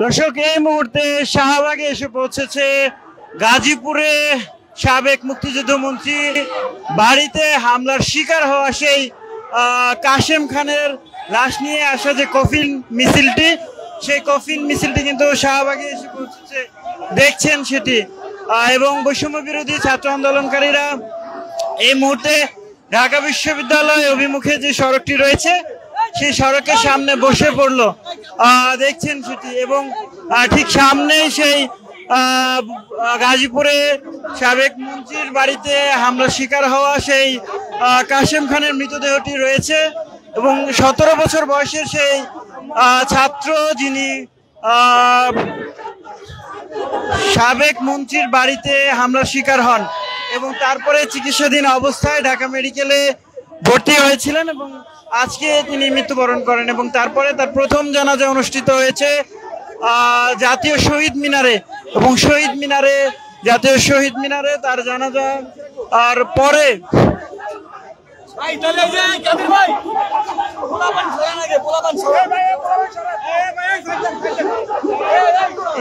দর্শক, এই মুহূর্তে শাহবাগে এসে পৌঁছেছে গাজীপুরে সাবেক মুক্তিযুদ্ধ মন্ত্রী বাড়িতে হামলার শিকার হওয়া সেই কাশেম খানের লাশ নিয়ে আসা যে কফিন মিছিলটি, সেই কফিন মিছিলটি কিন্তু শাহবাগে এসে পৌঁছেছে, দেখছেন সেটি। এবং বৈষম্য বিরোধী ছাত্র আন্দোলনকারীরা এই মুহূর্তে ঢাকা বিশ্ববিদ্যালয় অভিমুখে যে সড়কটি রয়েছে সেই সড়কের সামনে বসে পড়লো, দেখছেন সেটি। এবং ঠিক সামনেই সেই গাজীপুরে সাবেক মন্ত্রীর বাড়িতে হামলার শিকার হওয়া সেই কাশেম খানের মৃতদেহটি রয়েছে। এবং 17 বছর বয়সের সেই ছাত্র, যিনি সাবেক মন্ত্রীর বাড়িতে হামলার শিকার হন এবং তারপরে চিকিৎসাধীন অবস্থায় ঢাকা মেডিকেলে ভর্তি হয়েছিলেন এবং আজকে তিনি মৃত্যুবরণ করেন। এবং তারপরে তার প্রথম জানাজা অনুষ্ঠিত হয়েছে জাতীয় শহীদ মিনারে। এবং জাতীয় শহীদ মিনারে তার জানাজা আর পরে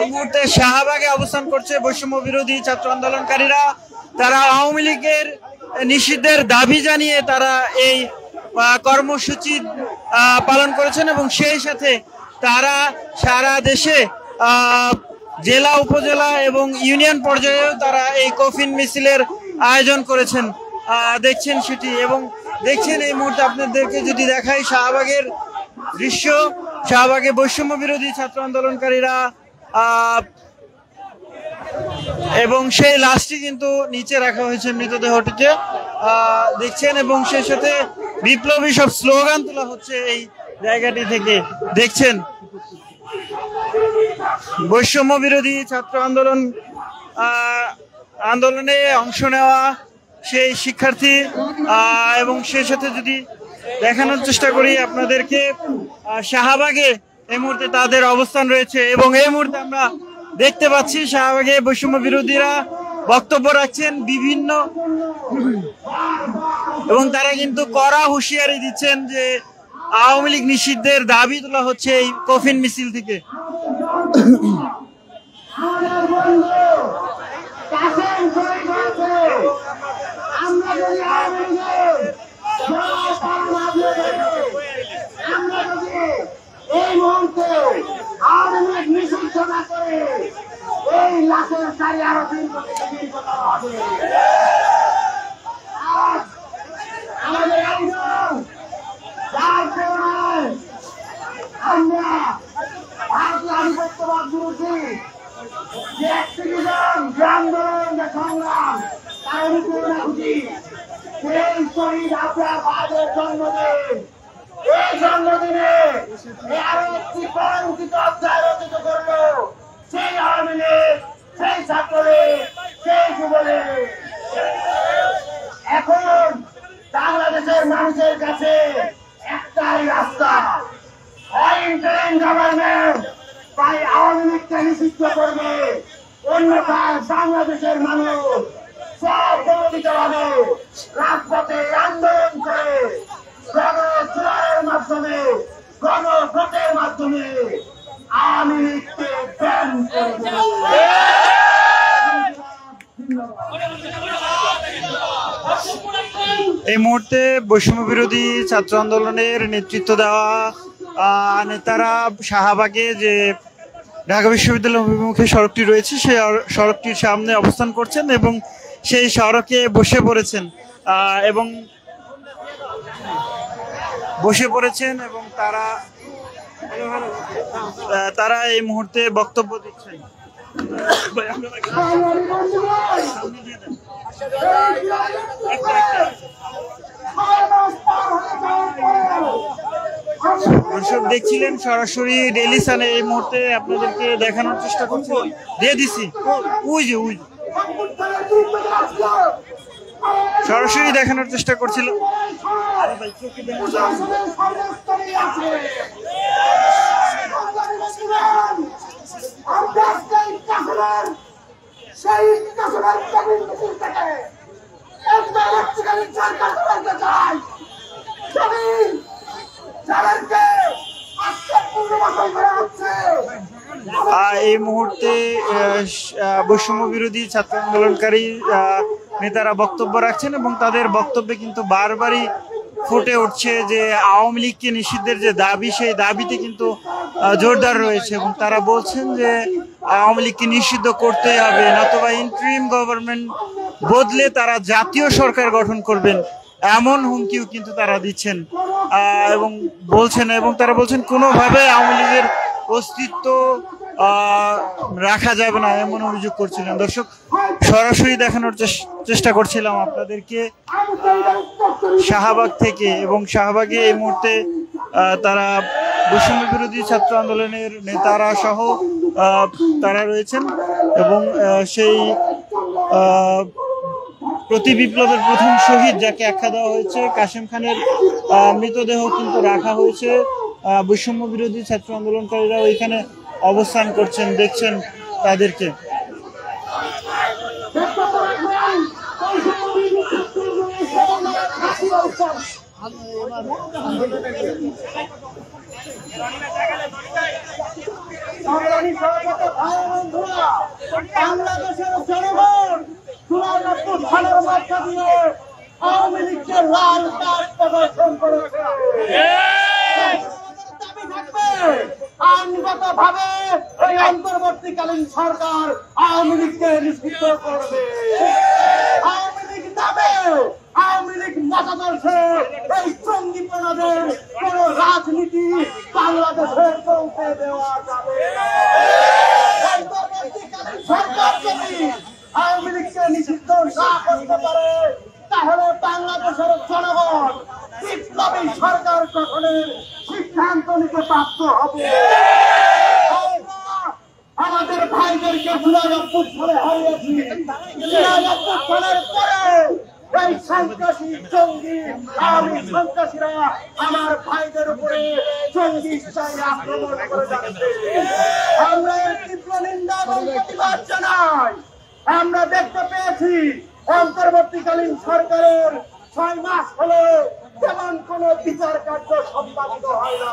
এই মুহূর্তে শাহবাগে অবস্থান করছে বৈষম্য বিরোধী ছাত্র আন্দোলনকারীরা। তারা আওয়ামী লীগের নিষিদ্ধের দাবি জানিয়ে তারা এই কর্মসূচি পালন করেছেন এবং সেই সাথে তারা সারা দেশে জেলা, উপজেলা এবং ইউনিয়ন পর্যায়েও তারা এই কফিন মিছিলের আয়োজন করেছেন, দেখছেন সেটি। এবং দেখছেন এই মুহূর্তে আপনাদেরকে যদি দেখাই শাহবাগের দৃশ্য, শাহবাগে বৈষম্য বিরোধী ছাত্র আন্দোলনকারীরা এবং সেই লাশটি কিন্তু নিচে রাখা হয়েছে মৃতদেহটিতে, দেখছেন। এবং সেই সাথে বিপ্লবী সব স্লোগান তোলা হচ্ছে এই জায়গাটি থেকে, দেখছেন। বৈষম্য বিরোধী ছাত্র আন্দোলনে অংশ নেওয়া সেই শিক্ষার্থী এবং সেই সাথে যদি দেখানোর চেষ্টা করি আপনাদেরকে, শাহবাগে এই মুহূর্তে তাদের অবস্থান রয়েছে। এবং এই মুহূর্তে আমরা দেখতে পাচ্ছি শাহবাগে বৈষম্য বিরোধীরা বক্তব্য রাখছেন বিভিন্ন, এবং তারা কিন্তু কড়া হুঁশিয়ারি দিচ্ছেন যে আওয়ামী লীগ নিষিদ্ধের দাবি তোলা হচ্ছে এই কফিন মিছিল থেকে। এই মুহূর্তে আওয়ামী লীগ নিষিদ্ধ না করে এই লাশের চারি আরো দিন আমাদের আমরা ভারতীয় আধিপত্যবাদ বিরোধী যে অ্যাক্টিভিজম, যে আন্দোলন, যে সংগ্রাম, তার অনুপ্রেরণা খুঁজি সেই শহীদ আফরার বাহাদের জন্মদিন। এই জন্মদিনে আরো একটি কলঙ্কিত অধ্যায় রচিত করলো সেই আওয়ামী লীগ, সেই ছাত্রলীগ, সেই যুবলীগ। এখন বাংলাদেশের মানুষের কাছে একটাই রাস্তা, হয় ইন্টারিম গভর্নমেন্ট তাই আওয়ামী লীগকে নিষিদ্ধ করবে, অন্যথায় বাংলাদেশের মানুষ স্বপ্রণোদিতভাবে রাজপথে আন্দোলন করে গণজোয়ারের মাধ্যমে, গণভোটের মাধ্যমে আওয়ামী লীগকে ব্যান করবে। এই মুহূর্তে বৈষম্য বিরোধী ছাত্র আন্দোলনের নেতৃত্ব দেওয়া নেতারা শাহবাগে যে ঢাকা বিশ্ববিদ্যালয় অভিমুখে সড়কটি রয়েছে সেই সড়কটির সামনে অবস্থান করছেন এবং সেই সড়কে বসে পড়েছেন এবং তারা এই মুহূর্তে বক্তব্য দিচ্ছেন। দর্শক দেখছিলেন সরাসরি ডেইলি সানে, এই মুহূর্তে আপনাদেরকে দেখানোর চেষ্টা করছি, দিয়ে দিছি সরাসরি দেখানোর চেষ্টা করছিল। যাদেরকে আজকে পুনর্বাসন করা হচ্ছে এই মুহূর্তে বৈষম্য বিরোধী ছাত্র আন্দোলনকারী নেতারা বক্তব্য রাখছেন এবং তাদের বক্তব্যে কিন্তু বারবারই ফুটে উঠছে যে আওয়ামী লীগকে নিষিদ্ধের যে দাবি, সেই দাবিতে কিন্তু জোরদার রয়েছে এবং তারা বলছেন যে আওয়ামী লীগকে নিষিদ্ধ করতেই হবে, নতুবা ইন্টারিম গভর্নমেন্ট বদলে তারা জাতীয় সরকার গঠন করবেন, এমন হুমকিও কিন্তু তারা দিচ্ছেন এবং তারা বলছেন কোনোভাবে আওয়ামী লীগের অস্তিত্ব রাখা যাবে না, এমন অভিযোগ করছিলেন। দর্শক, সরাসরি দেখানোর চেষ্টা করছিলাম আপনাদেরকে শাহবাগ থেকে, এবং শাহবাগে এই মুহূর্তে তারা বৈষম্য বিরোধী ছাত্র আন্দোলনের নেতারা সহ তারা রয়েছেন এবং সেই প্রতি বিপ্লবের প্রথম শহীদ যাকে আখ্যা দেওয়া হয়েছে কাশেম খানের মৃতদেহ কিন্তু রাখা হয়েছে। বৈষম্য বিরোধী ছাত্র আন্দোলনকারীরা ওইখানে অবস্থান করছেন, দেখছেন তাদেরকে। বাংলাদেশের জনগণ আওয়ামী লীগকে লাল কার্ড প্রদর্শন করেছে। আইনগতভাবে এই অন্তর্বর্তীকালীন সরকার আওয়ামী লীগকে নিষিদ্ধ করবে। আওয়ামী লীগ নামে, আওয়ামী লীগ মতাদর্শে এই জঙ্গিপনাদের কোন রাজনীতি বাংলাদেশে চলতে দেওয়া যাবে না। অন্তর্বর্তীকালীন সরকার যদি আওয়ামী লীগকে নিষিদ্ধ না করতে পারে, তাহলে বাংলাদেশের জনগণ বিপ্লবী সরকার গঠনের সিদ্ধান্ত নিতে বাধ্য হবে। আমাদের ভাইদেরকে জুলাই অভ্যুত্থানে হারিয়েছি। জুলাই অভ্যুত্থানের পরে এই সন্ত্রাসী জঙ্গি আওয়ামী সন্ত্রাসীরা আমার ভাইদের উপরে জঙ্গি স্টাইলে আক্রমণ করে যাচ্ছে। আমরা এর তীব্র নিন্দা এবং প্রতিবাদ জানাই। আমরা দেখতে পেয়েছি অন্তর্বর্তীকালীন সরকারের 6 মাস হলো তেমন কোন বিচার কার্য সম্পাদিত হয় না।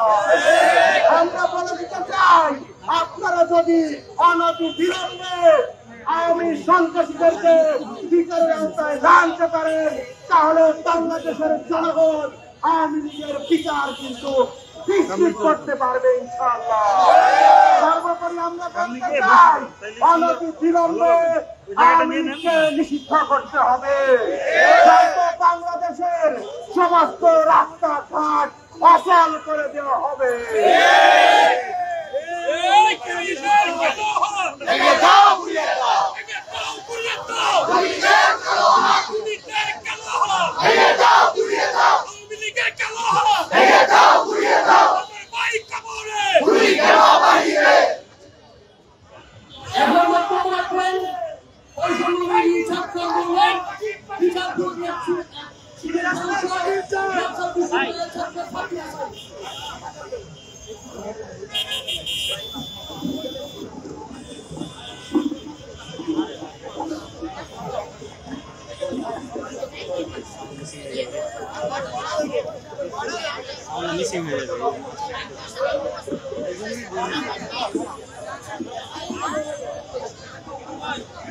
আমরা বলে দিতে চাই, আপনারা যদি অনতি বিলম্বে আওয়ামী সন্ত্রাসীদেরকে বিচারের আওতায় না আনতে পারেন, তাহলে বাংলাদেশের জনগণ আওয়ামী লীগের বিচার কিন্তু নিশ্চিত করতে পারবে ইনশাআল্লাহ। সর্বোপরি আমরা বলতে চাই, অনতি বিলম্বে আওয়ামী লীগকে নিষিদ্ধ করতে হবে। বাংলাদেশের সমস্ত রাস্তাঘাট অচল করে দেওয়া হবে।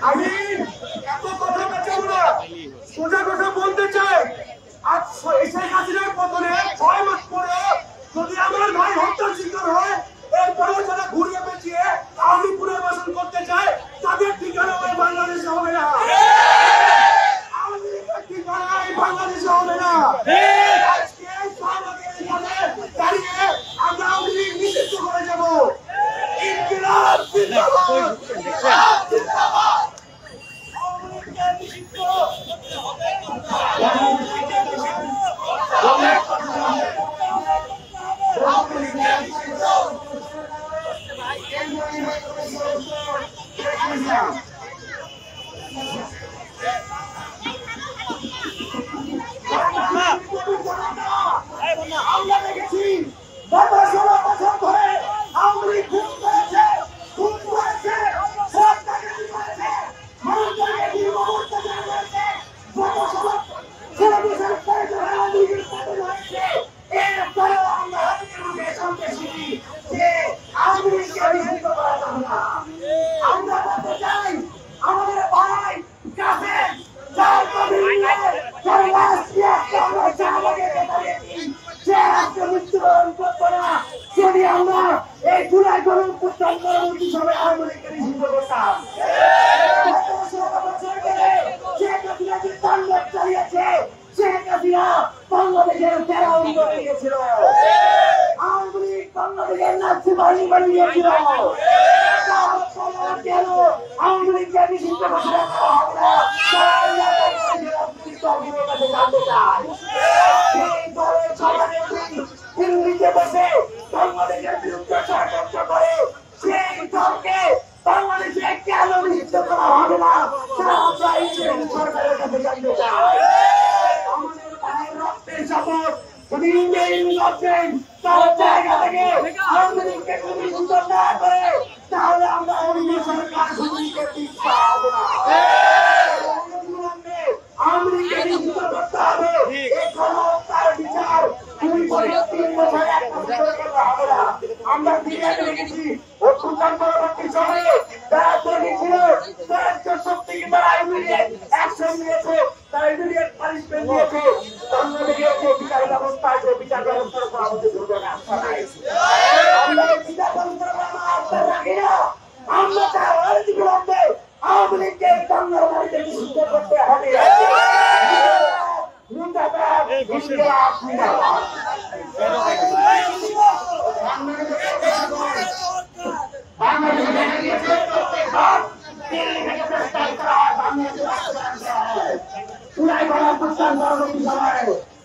আমি এত কথা বলবো না, সোজা কথা বলতে চাই। আজ শেখ হাসিনার পতনে 6 মাস পরে যদি আমার ভাই হত্যার শিকার হয়, এরপরেও যারা ঘুরিয়ে পেঁচিয়ে আওয়ামী পুনর্বাসন করতে চায়, তাদের ঠিকানা ওই বাংলাদেশে হবে না। আওয়ামী লীগের ঠিকানা এই বাংলাদেশে হবে না। আজকে দাঁড়িয়ে আমরা আওয়ামী লীগ নিষিদ্ধ করে যাবো। ইনকিলাব জিন্দাবাদ, ইনকিলাব জিন্দাবাদ। আওয়ামী লীগকে নিষিদ্ধ করতে হবে। আওয়ামী লীগকে নিষিদ্ধ করতে হবে। আওয়ামী লীগকে নিষিদ্ধ আমরা দেখেছি গত 16 বছর ধরে আওয়ামী লীগ খুন করেছে, খুন করেছে, সরকারকে করেছে, মানুষকে নির্মমতা করেছে। গত 16 বছর পরে আওয়ামী লীগের পতন হয়েছে। এরপরেও আমরা হাতে সন্দেশী যে আওয়ামী লীগকে নিষিদ্ধ করা যাবে অভ্যুত্থান পরবর্তী সময় আওয়ামী লীগকে নিষিদ্ধ করতাম। শেখ হাসিনা যে তাণ্ডব চালিয়েছে, শেখ হাসিনা বাংলাদেশের ফেরাউন বনে গিয়েছিল, আওয়ামী লীগ বাংলাদেশের নাচি বাহিনী বনে গিয়েছিল। কেন আওয়ামী লীগকে নিষিদ্ধ ঘোষণা করা হবে না? জানতে চাই এই দলের সভানেত্রী দিল্লিতে বসে বাংলাদেশের বিরুদ্ধে ষড়যন্ত্র করে সেই দলকে বাংলাদেশে কেন নিষিদ্ধ করা হবে না? সেটা আমরা এই সরকারের কাছে জানতে চাই। আমাদের ভাইয়ের রক্তের শপথ যদি ইন্ডিয়ান করছেন তার জায়গা থেকে আওয়ামী লীগকে যদি নিষিদ্ধ না করে তাহলে আমরা অন্য সরকার শুরু করতে পারবো না। আওয়ামী লীগকে নিষিদ্ধ করতে হবে। এই গণহত্যার বিচার 2 বছর 3 বছর 1 বছর করলে হবে না। আমরা ফিরে দেখেছি অভ্যুত্থান পরবর্তী সময়ে যারা তৈরি ছিল তারা শক্তি কিংবা ইমিডিয়েট অ্যাকশন নিয়েছে, তারা ইমিডিয়েট পানিশমেন্ট দিয়েছে। বাংলাদেশে যে বিচার ব্যবস্থা আছে, বিচার ব্যবস্থার উপর আমাদের দুর্বল আস্থা নাই। আমরা বিচার ব্যবস্থার উপর আমার আস্থা রাখি না। আমরা চাই অনতিবিলম্বে আওয়ামী লীগকে বাংলার মাটিতে নিষিদ্ধ করতে হবে।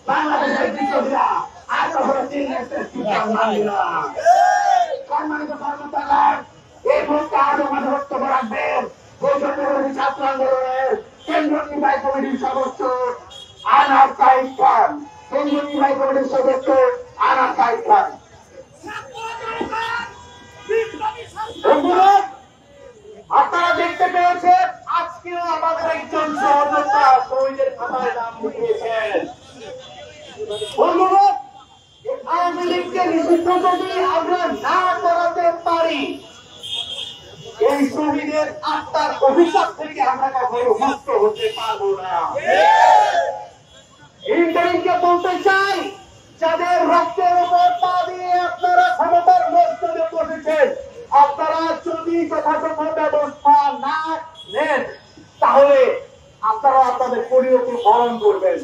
বাংলাদেশের বিপ্লবীরা আর কখনো সম্মানিত কর্মচারী এই মুহূর্তে আরো আমাদের বক্তব্য রাখবেন বৈষম্যবিরোধী ছাত্র আন্দোলনের কেন্দ্রীয় নির্বাহী কমিটির সদস্য আনাস সাইদ খান। কেন্দ্রীয় নির্বাহী কমিটির সদস্য আনাস সাইদ খান। আপনারা দেখতে পেয়েছেন আজকেও আমাদের একজন সহযোদ্ধা শহীদের খাতায় নাম লিখিয়েছেন। আওয়ামী লীগকে নিষিদ্ধ যদি আমরা না করাতে পারি, এই শহীদের আত্মার অভিশাপ থেকে আমরা কখনো মুক্ত হতে পারবো না। ইন্টারিমকে বলতে চাই, যাদের রক্তের উপর পা দিয়ে আপনারা ক্ষমতার মস্তদে বসেছেন, আপনারা যদি যথাযথ ব্যবস্থা না নেন তাহলে আপনারা আপনাদের পরিণতি বরণ করবেন।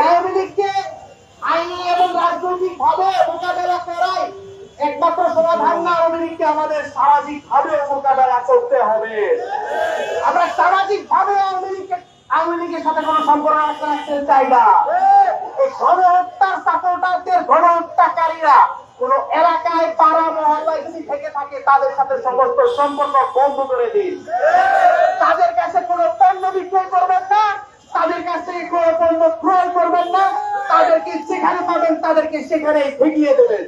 আওয়ামী লীগকে আইনি এবং রাজনৈতিক ভাবে মোকাবেলা করাই একমাত্র সমাধান না। আওয়ামী লীগকে আমাদের সামাজিক ভাবে মোকাবেলা করতে হবে। আমরা সামাজিক ভাবে আওয়ামী লীগের সাথে কোনো সম্পর্ক রাখতে চাই না। এই গণহত্যার সাপোর্টারদের, গণহত্যাকারীরা কোন এলাকায় পাড়া মহল্লায় যদি থেকে থাকে তাদের সাথে সমস্ত সম্পর্ক বন্ধ করে দিন। তাদের কাছে কোনো পণ্য বিক্রয় করবেন না, তাদের কাছ থেকে কোনো পণ্য ক্রয় করবেন না, তাদেরকে যেখানে পাবেন তাদেরকে সেখানে ঠেকিয়ে দেবেন।